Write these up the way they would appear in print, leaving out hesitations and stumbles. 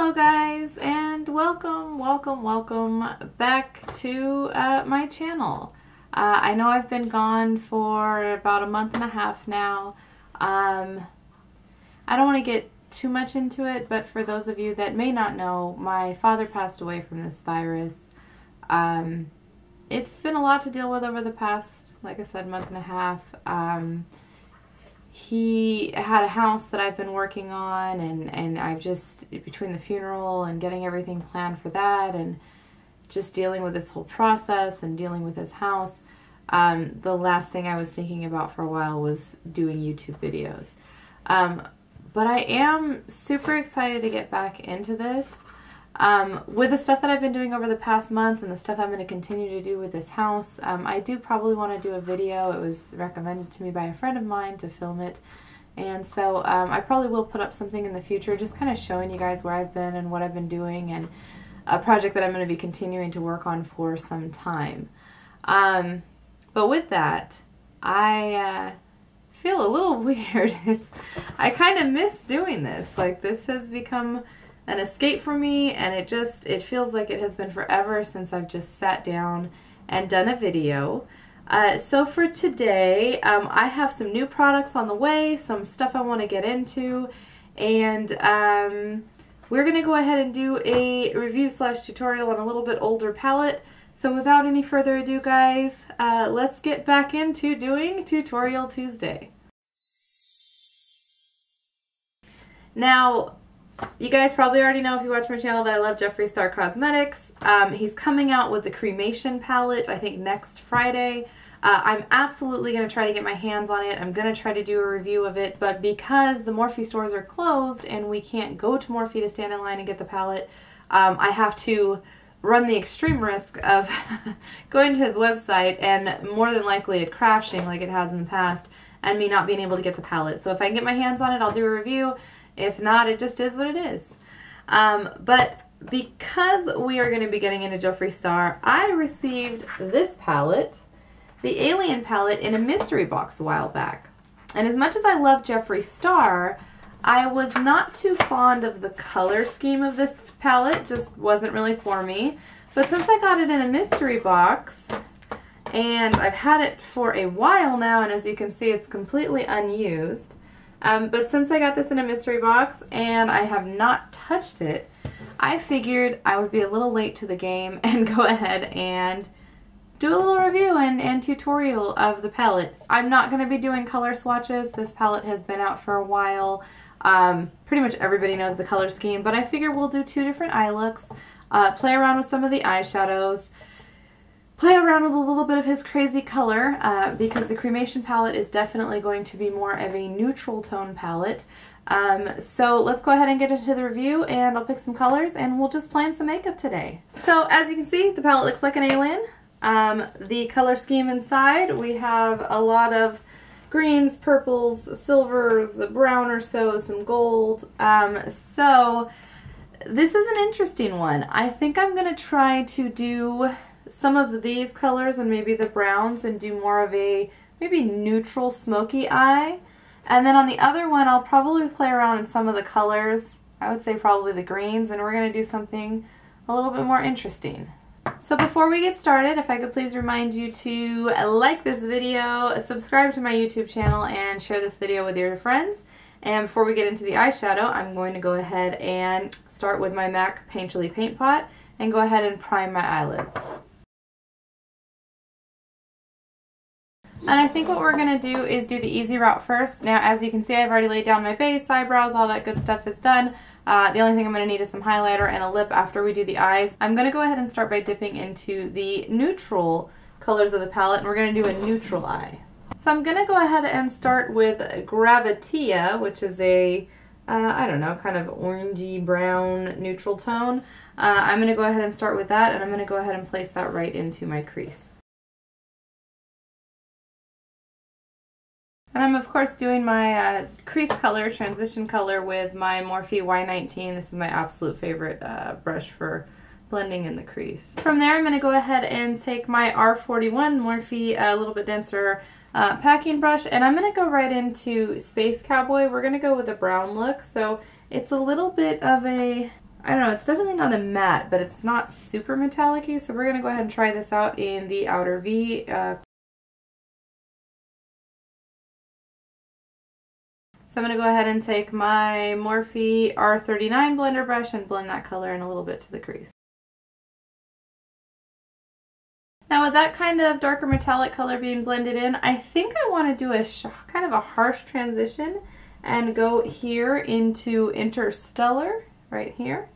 Hello guys, and welcome back to my channel. I know I've been gone for about a month and a half now. I don't want to get too much into it, but for those of you that may not know, my father passed away from this virus. It's been a lot to deal with over the past, like I said, month and a half. He had a house that I've been working on, and I've just, between the funeral and getting everything planned for that and just dealing with this whole process and dealing with his house, the last thing I was thinking about for a while was doing YouTube videos. But I am super excited to get back into this. With the stuff that I've been doing over the past month and the stuff I'm going to continue to do with this house, I do probably want to do a video. It was recommended to me by a friend of mine to film it, and so I probably will put up something in the future just kind of showing you guys where I've been and what I've been doing, and a project that I'm going to be continuing to work on for some time. But with that, I feel a little weird. I kind of miss doing this. Like, this has become an escape for me, and it feels like it has been forever since I've just sat down and done a video. So for today, I have some new products on the way, some stuff I want to get into, and we're going to go ahead and do a review / tutorial on a little bit older palette. So without any further ado, guys, let's get back into doing Tutorial Tuesday. Now, you guys probably already know, if you watch my channel, that I love Jeffree Star Cosmetics. He's coming out with the Cremation palette, I think next Friday. I'm absolutely going to try to get my hands on it. I'm going to try to do a review of it, but because the Morphe stores are closed and we can't go to Morphe to stand in line and get the palette, I have to run the extreme risk of going to his website and more than likely it crashing like it has in the past and me not being able to get the palette. So if I can get my hands on it, I'll do a review. If not, it just is what it is. But because we are going to be getting into Jeffree Star, I received this palette, the Alien palette, in a mystery box a while back. And as much as I love Jeffree Star, I was not too fond of the color scheme of this palette. Just wasn't really for me. But since I got it in a mystery box, and I've had it for a while now, and as you can see, it's completely unused. But since I got this in a mystery box and I have not touched it, I figured I would be a little late to the game and go ahead and do a little review and tutorial of the palette. I'm not going to be doing color swatches. This palette has been out for a while. Pretty much everybody knows the color scheme, but I figure we'll do two different eye looks, play around with some of the eyeshadows, play around with a little bit of his crazy color, because the Cremation palette is definitely going to be more of a neutral tone palette. So let's go ahead and get into the review, and I'll pick some colors and we'll just plan some makeup today. So as you can see, the palette looks like an alien. The color scheme inside, we have a lot of greens, purples, silvers, brown or so, some gold. So this is an interesting one. I think I'm going to try to do some of these colors and maybe the browns and do more of a maybe neutral smoky eye. And then on the other one, I'll probably play around in some of the colors. I would say probably the greens, and we're going to do something a little bit more interesting. So before we get started, if I could please remind you to like this video, subscribe to my YouTube channel, and share this video with your friends. And before we get into the eyeshadow, I'm going to go ahead and start with my MAC Painterly Paint Pot and go ahead and prime my eyelids. And I think what we're going to do is do the easy route first. Now, as you can see, I've already laid down my base, eyebrows, all that good stuff is done. The only thing I'm going to need is some highlighter and a lip after we do the eyes. I'm going to go ahead and start by dipping into the neutral colors of the palette, and we're going to do a neutral eye. So I'm going to go ahead and start with Gravatia, which is a, I don't know, kind of orangey brown neutral tone. I'm going to go ahead and start with that, and I'm going to go ahead and place that right into my crease. And I'm of course doing my crease color, transition color, with my Morphe Y19. This is my absolute favorite brush for blending in the crease. From there I'm going to go ahead and take my R41 Morphe, a little bit denser packing brush, and I'm going to go right into Space Cowboy. We're going to go with a brown look, so it's a little bit of a, I don't know, it's definitely not a matte, but it's not super metallic-y, so we're going to go ahead and try this out in the outer V. So I'm going to go ahead and take my Morphe R39 blender brush and blend that color in a little bit to the crease. Now with that kind of darker metallic color being blended in, I think I want to do a kind of a harsh transition and go here into Interstellar right here,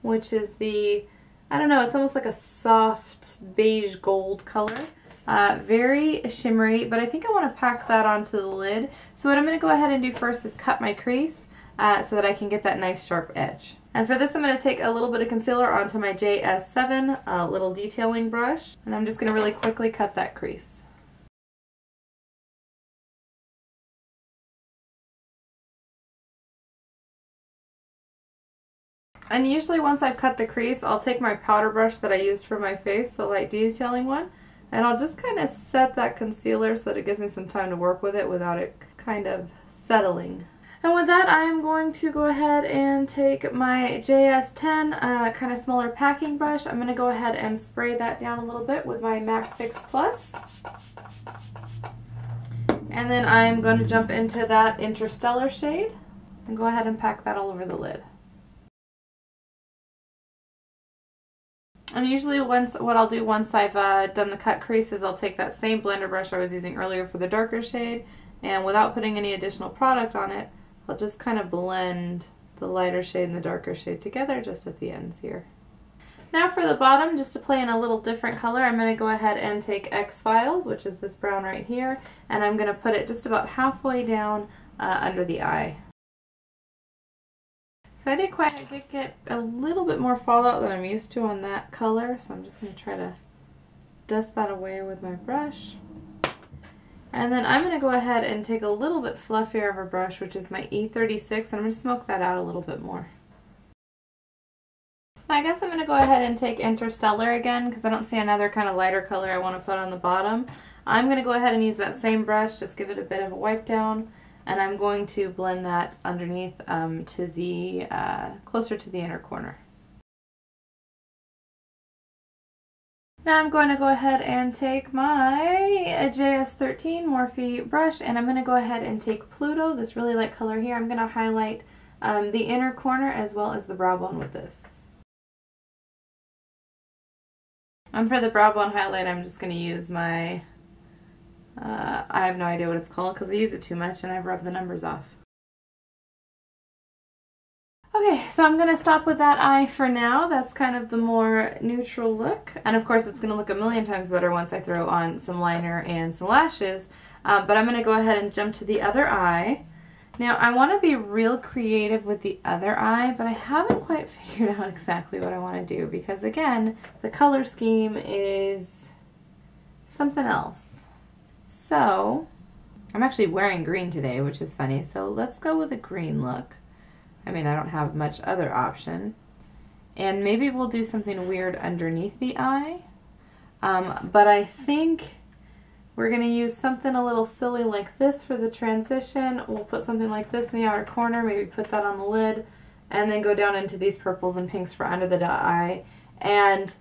which is the, I don't know, it's almost like a soft beige gold color. Very shimmery, but I think I want to pack that onto the lid. So what I'm going to go ahead and do first is cut my crease so that I can get that nice sharp edge. And for this I'm going to take a little bit of concealer onto my JS7 little detailing brush, and I'm just going to really quickly cut that crease. And usually once I've cut the crease, I'll take my powder brush that I used for my face, the light detailing one, and I'll just kind of set that concealer so that it gives me some time to work with it without it kind of settling. And with that, I am going to go ahead and take my JS10 kind of smaller packing brush. I'm going to go ahead and spray that down a little bit with my MAC Fix Plus. And then I'm going to jump into that Interstellar shade and go ahead and pack that all over the lid. And usually what I'll do once I've done the cut crease is I'll take that same blender brush I was using earlier for the darker shade, and without putting any additional product on it, I'll just kind of blend the lighter shade and the darker shade together just at the ends here. Now for the bottom, just to play in a little different color, I'm going to go ahead and take X-Files, which is this brown right here, and I'm going to put it just about halfway down under the eye. So I did get a little bit more fallout than I'm used to on that color, so I'm just going to try to dust that away with my brush. And then I'm going to go ahead and take a little bit fluffier of a brush, which is my E36, and I'm going to smoke that out a little bit more. I guess I'm going to go ahead and take Interstellar again because I don't see another kind of lighter color I want to put on the bottom. I'm going to go ahead and use that same brush, just give it a bit of a wipe down. And I'm going to blend that underneath to the closer to the inner corner. Now I'm going to go ahead and take my JS13 Morphe brush, and I'm going to go ahead and take Pluto, this really light color here. I'm going to highlight the inner corner as well as the brow bone with this. And for the brow bone highlight, I'm just going to use my I have no idea what it's called because I use it too much and I've rubbed the numbers off. Okay, so I'm going to stop with that eye for now. That's kind of the more neutral look. And of course it's going to look a million times better once I throw on some liner and some lashes. But I'm going to go ahead and jump to the other eye. Now I want to be real creative with the other eye, but I haven't quite figured out exactly what I want to do because again, the color scheme is something else. So, I'm actually wearing green today, which is funny, so let's go with a green look. I mean, I don't have much other option. And maybe we'll do something weird underneath the eye. But I think we're going to use something a little silly like this for the transition. We'll put something like this in the outer corner, maybe put that on the lid, and then go down into these purples and pinks for under the eye. And,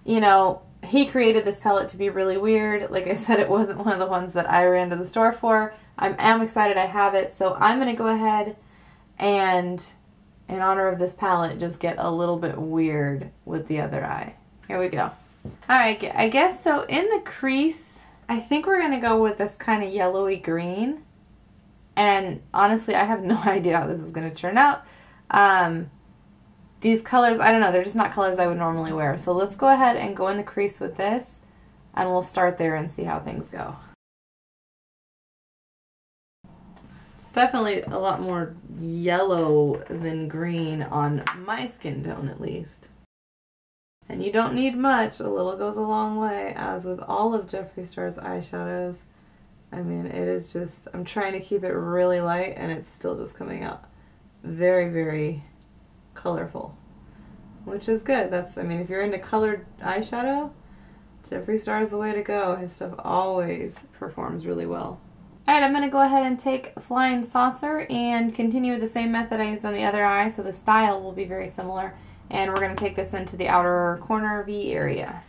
you know, he created this palette to be really weird. Like I said, it wasn't one of the ones that I ran to the store for. I am excited I have it, so I'm going to go ahead and, in honor of this palette, just get a little bit weird with the other eye. Here we go. Alright, I guess so in the crease, I think we're going to go with this kind of yellowy green. And honestly, I have no idea how this is going to turn out. These colors, I don't know, they're just not colors I would normally wear. So let's go ahead and go in the crease with this, and we'll start there and see how things go. It's definitely a lot more yellow than green on my skin tone, at least. And you don't need much, a little goes a long way, as with all of Jeffree Star's eyeshadows. I mean, it is just, I'm trying to keep it really light, and it's still just coming out very, very colorful, which is good. That's, I mean, if you're into colored eyeshadow, Jeffree Star is the way to go. His stuff always performs really well. Alright, I'm going to go ahead and take Flying Saucer and continue with the same method I used on the other eye, so the style will be very similar. And we're going to take this into the outer corner V area.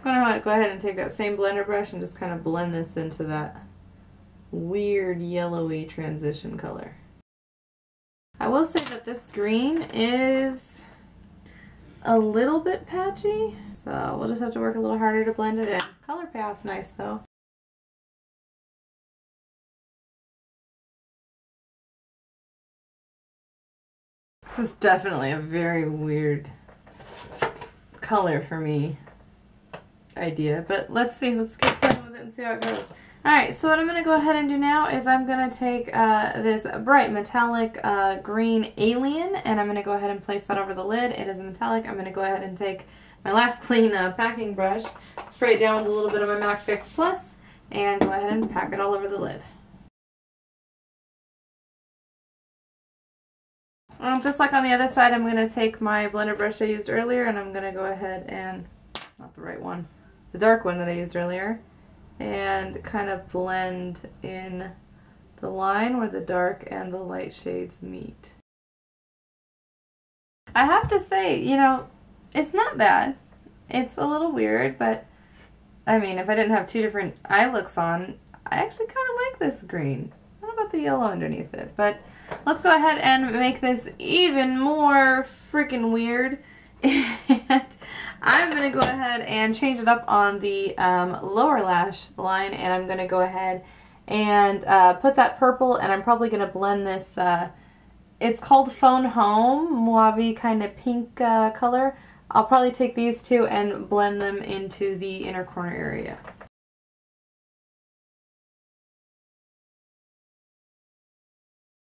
I'm going to go ahead and take that same blender brush and just kind of blend this into that weird yellowy transition color. I will say that this green is a little bit patchy, so we'll just have to work a little harder to blend it in. Color payoff's nice though. This is definitely a very weird color for me idea, but let's see, let's get done with it and see how it goes. Alright, so what I'm going to go ahead and do now is I'm going to take this bright metallic green alien, and I'm going to go ahead and place that over the lid. It is metallic. I'm going to go ahead and take my last clean packing brush, spray it down with a little bit of my MAC Fix Plus, and go ahead and pack it all over the lid. Just like on the other side, I'm going to take my blender brush I used earlier, and I'm going to go ahead and, not the right one, the dark one that I used earlier, and kind of blend in the line where the dark and the light shades meet. I have to say, you know, it's not bad. It's a little weird, but I mean, if I didn't have two different eye looks on, I actually kind of like this green. I don't know about the yellow underneath it, but let's go ahead and make this even more freaking weird. And I'm going to go ahead and change it up on the lower lash line, and I'm going to go ahead and put that purple, and I'm probably going to blend this, it's called Phone Home, mauve kind of pink color. I'll probably take these two and blend them into the inner corner area.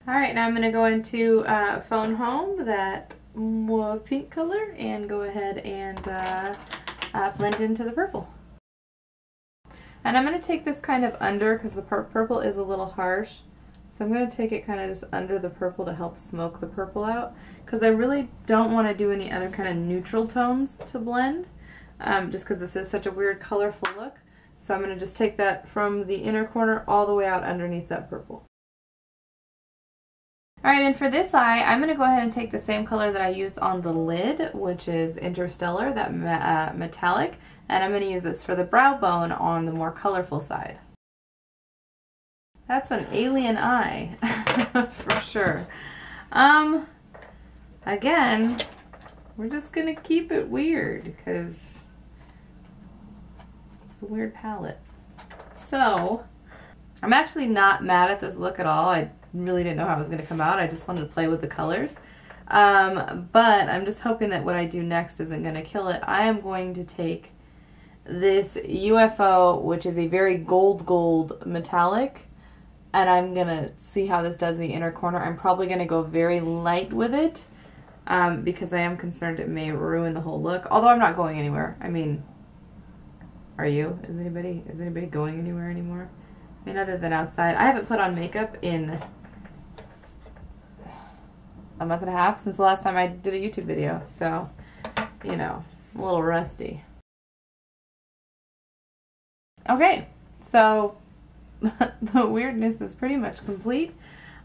Alright, now I'm going to go into Phone Home, that mauve pink color, and go ahead and blend into the purple. And I'm going to take this kind of under, because the purple is a little harsh. So I'm going to take it kind of just under the purple to help smoke the purple out, because I really don't want to do any other kind of neutral tones to blend, just because this is such a weird colorful look. So I'm going to just take that from the inner corner all the way out underneath that purple. Alright, and for this eye, I'm going to go ahead and take the same color that I used on the lid, which is Interstellar, that metallic, and I'm going to use this for the brow bone on the more colorful side. That's an alien eye, for sure. Again, we're just going to keep it weird, because it's a weird palette. So, I'm actually not mad at this look at all. I really didn't know how it was going to come out. I just wanted to play with the colors. But I'm just hoping that what I do next isn't going to kill it. I am going to take this UFO, which is a very gold metallic, and I'm going to see how this does in the inner corner. I'm probably going to go very light with it, because I am concerned it may ruin the whole look. Although I'm not going anywhere. I mean, are you? Is anybody going anywhere anymore? I mean, other than outside. I haven't put on makeup in a month and a half since the last time I did a YouTube video, so, you know, I'm a little rusty. Okay, so the weirdness is pretty much complete.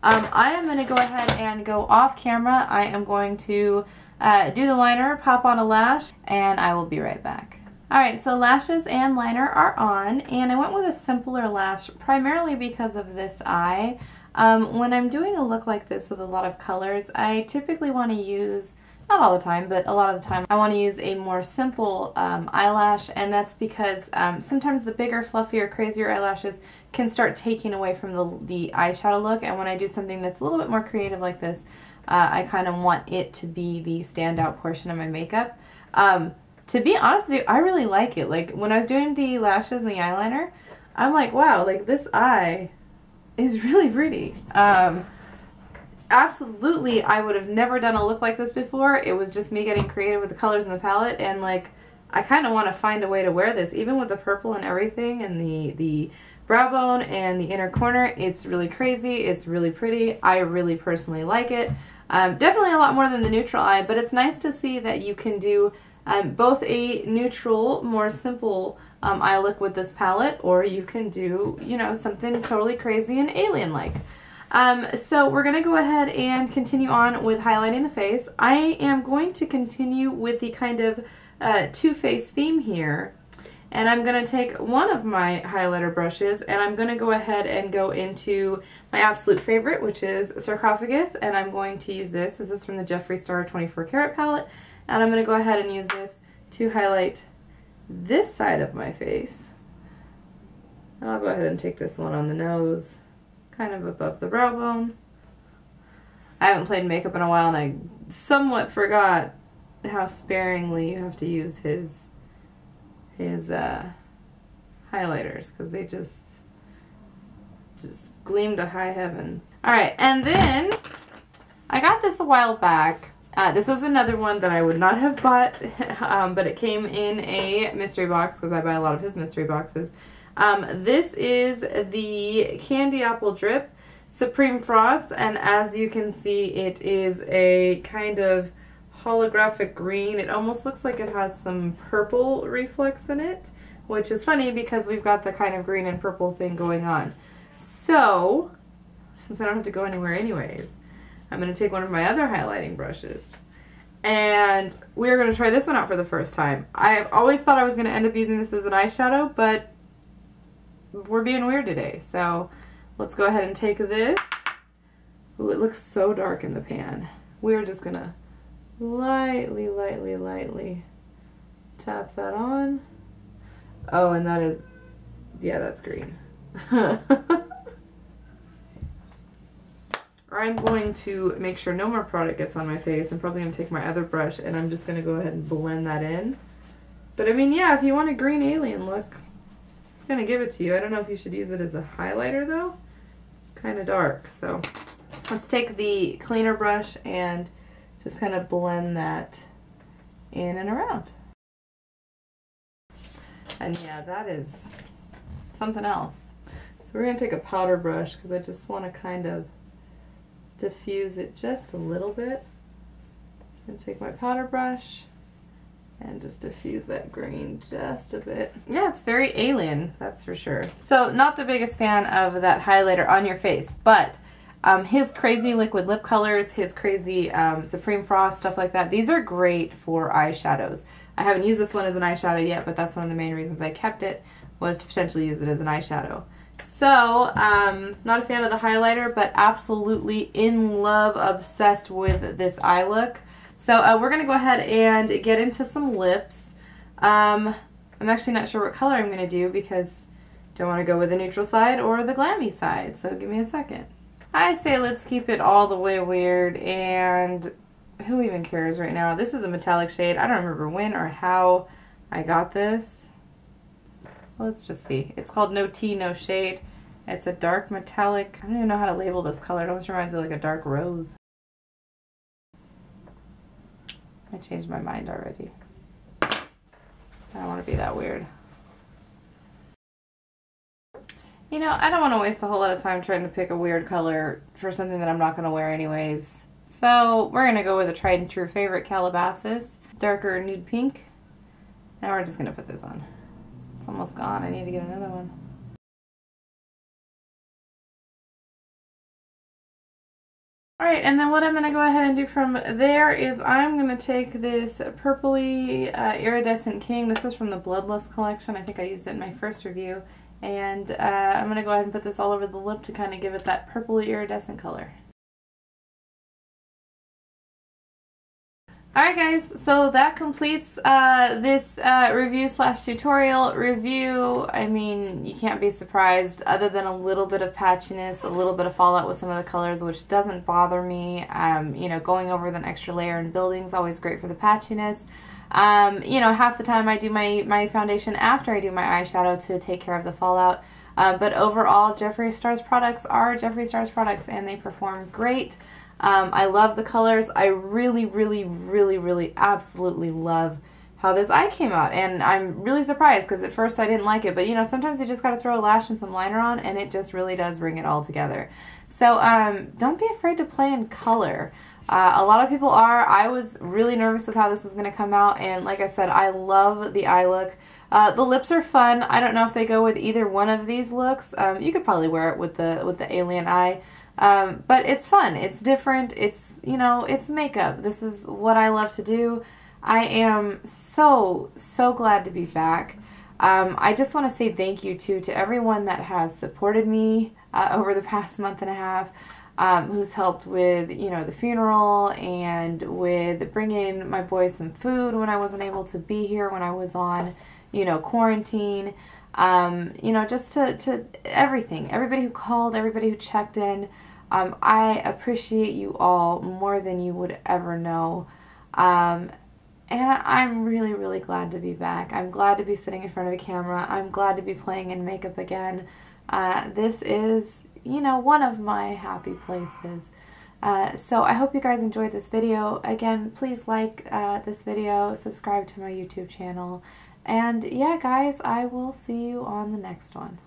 I am going to go ahead and go off camera. I am going to do the liner, pop on a lash, and I will be right back. Alright, so lashes and liner are on, and I went with a simpler lash primarily because of this eye. When I'm doing a look like this with a lot of colors, I typically want to use, not all the time, but a lot of the time, I want to use a more simple eyelash, and that's because sometimes the bigger, fluffier, crazier eyelashes can start taking away from the eyeshadow look, and when I do something that's a little bit more creative like this, I kind of want it to be the standout portion of my makeup. To be honest with you, I really like it. Like, when I was doing the lashes and the eyeliner, I'm like, wow, like, this eye is really pretty. Absolutely, I would have never done a look like this before. It was just me getting creative with the colors in the palette, and, like, I kind of want to find a way to wear this, even with the purple and everything, and the brow bone and the inner corner. It's really crazy. It's really pretty. I really personally like it. Definitely a lot more than the neutral eye, but it's nice to see that you can do both a neutral, more simple eye look with this palette, or you can do, you know, something totally crazy and alien-like. So we're going to go ahead and continue on with highlighting the face. I am going to continue with the kind of Too Faced theme here. And I'm going to take one of my highlighter brushes and I'm going to go ahead and go into my absolute favorite, which is Sarcophagus. And I'm going to use this. This is from the Jeffree Star 24 Karat palette. And I'm going to go ahead and use this to highlight this side of my face. And I'll go ahead and take this one on the nose, kind of above the brow bone. I haven't played makeup in a while and I somewhat forgot how sparingly you have to use his highlighters because they just gleam to high heavens. Alright, and then I got this a while back. This was another one that I would not have bought, but it came in a mystery box because I buy a lot of his mystery boxes. This is the Candy Apple Drip Supreme Frost, and as you can see, it is a kind of holographic green. It almost looks like it has some purple reflex in it, which is funny because we've got the kind of green and purple thing going on. So, since I don't have to go anywhere anyways, I'm going to take one of my other highlighting brushes and we're going to try this one out for the first time. I've always thought I was going to end up using this as an eyeshadow, but we're being weird today. So let's go ahead and take this. Ooh, it looks so dark in the pan. We're just going to lightly tap that on. Oh, and that is, yeah, that's green. I'm going to make sure no more product gets on my face. I'm probably going to take my other brush and I'm just going to go ahead and blend that in. But I mean, yeah, if you want a green alien look, it's going to give it to you. I don't know if you should use it as a highlighter though. It's kind of dark. So let's take the cleaner brush and just kind of blend that in and around. And yeah, that is something else. So we're going to take a powder brush because I just want to kind of diffuse it just a little bit. So I'm going to take my powder brush and just diffuse that green just a bit. Yeah, it's very alien, that's for sure. So not the biggest fan of that highlighter on your face, but his crazy liquid lip colors, his crazy Supreme Frost, stuff like that, these are great for eyeshadows. I haven't used this one as an eyeshadow yet, but that's one of the main reasons I kept it, was to potentially use it as an eyeshadow. So, not a fan of the highlighter, but absolutely in love, obsessed with this eye look. So we're going to go ahead and get into some lips. I'm actually not sure what color I'm going to do because I don't want to go with the neutral side or the glammy side, so give me a second. I say let's keep it all the way weird, and who even cares right now? This is a metallic shade. I don't remember when or how I got this. Let's just see. It's called No Tea, No Shade. It's a dark metallic. I don't even know how to label this color. It almost reminds me of like a dark rose. I changed my mind already. I don't want to be that weird. You know, I don't want to waste a whole lot of time trying to pick a weird color for something that I'm not going to wear anyways. So we're going to go with a tried and true favorite, Calabasas. Darker nude pink. Now we're just going to put this on. It's almost gone. I need to get another one. Alright, and then what I'm going to go ahead and do from there is I'm going to take this purpley iridescent king. This is from the Bloodlust collection. I think I used it in my first review. And I'm going to go ahead and put this all over the lip to kind of give it that purpley iridescent color. Alright guys, so that completes this review slash tutorial review. I mean, you can't be surprised, other than a little bit of patchiness, a little bit of fallout with some of the colors, which doesn't bother me. You know, going over with an extra layer and building is always great for the patchiness. You know, half the time I do my foundation after I do my eyeshadow to take care of the fallout. But overall, Jeffree Star's products are Jeffree Star's products, and they perform great. I love the colors. I really absolutely love how this eye came out, and I'm really surprised because at first I didn't like it, but you know, sometimes you just gotta throw a lash and some liner on and it just really does bring it all together. So don't be afraid to play in color. A lot of people are. I was really nervous with how this was going to come out, and like I said, I love the eye look. The lips are fun. I don't know if they go with either one of these looks. You could probably wear it with the alien eye. But it's fun. It's different. It's, you know, it's makeup. This is what I love to do. I am so, so glad to be back. I just want to say thank you to everyone that has supported me over the past month and a half, who's helped with, you know, the funeral and with bringing my boys some food when I wasn't able to be here when I was on, you know, quarantine. You know, just to everything, everybody who called, everybody who checked in. I appreciate you all more than you would ever know. And I'm really, really glad to be back. I'm glad to be sitting in front of a camera. I'm glad to be playing in makeup again. This is, you know, one of my happy places. So I hope you guys enjoyed this video. Again, please like this video, subscribe to my YouTube channel. And yeah, guys, I will see you on the next one.